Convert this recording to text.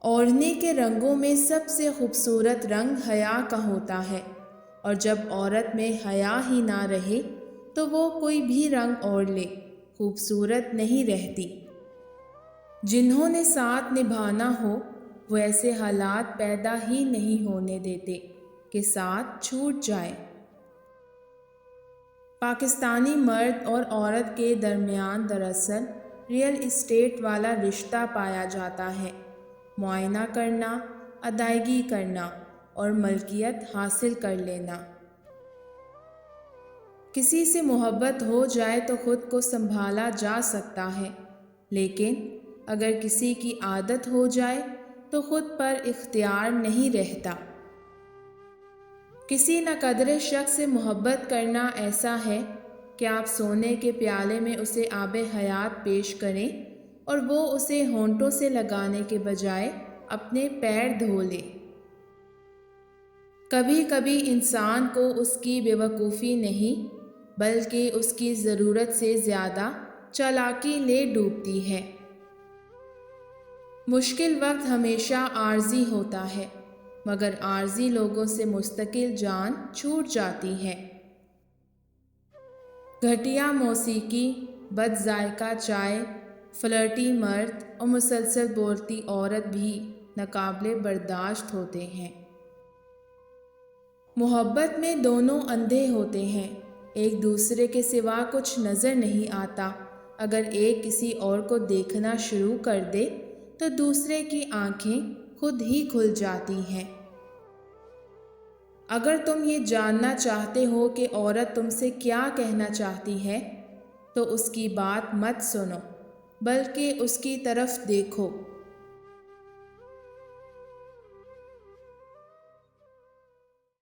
اوڑھنے کے رنگوں میں سب سے خوبصورت رنگ حیا کا ہوتا ہے، اور جب عورت میں حیا ہی نہ رہے تو وہ کوئی بھی رنگ اوڑھ لے خوبصورت نہیں رہتی۔ جنہوں نے ساتھ نبھانا ہو وہ ایسے حالات پیدا ہی نہیں ہونے دیتے کہ ساتھ چھوٹ جائے۔ پاکستانی مرد اور عورت کے درمیان دراصل ریئل اسٹیٹ والا رشتہ پایا جاتا ہے، معائنہ کرنا، ادائیگی کرنا اور ملکیت حاصل کر لینا۔ کسی سے محبت ہو جائے تو خود کو سنبھالا جا سکتا ہے، لیکن اگر کسی کی عادت ہو جائے تو خود پر اختیار نہیں رہتا۔ کسی ناقدر شخص سے محبت کرنا ایسا ہے کہ آپ سونے کے پیالے میں اسے آب حیات پیش کریں اور وہ اسے ہونٹوں سے لگانے کے بجائے اپنے پیر دھو لے۔ کبھی کبھی انسان کو اس کی بے وقوفی نہیں بلکہ اس کی ضرورت سے زیادہ چالاکی لے ڈوبتی ہے۔ مشکل وقت ہمیشہ عارضی ہوتا ہے، مگر عارضی لوگوں سے مستقل جان چھوٹ جاتی ہے۔ گھٹیا موسیقی، بد ذائقہ چائے، فلرٹی مرد اور مسلسل بولتی عورت بھی ناقابل برداشت ہوتے ہیں۔ محبت میں دونوں اندھے ہوتے ہیں، ایک دوسرے کے سوا کچھ نظر نہیں آتا۔ اگر ایک کسی اور کو دیکھنا شروع کر دے تو دوسرے کی آنکھیں خود ہی کھل جاتی ہیں۔ اگر تم یہ جاننا چاہتے ہو کہ عورت تم سے کیا کہنا چاہتی ہے تو اس کی بات مت سنو بلکہ اس کی طرف دیکھو۔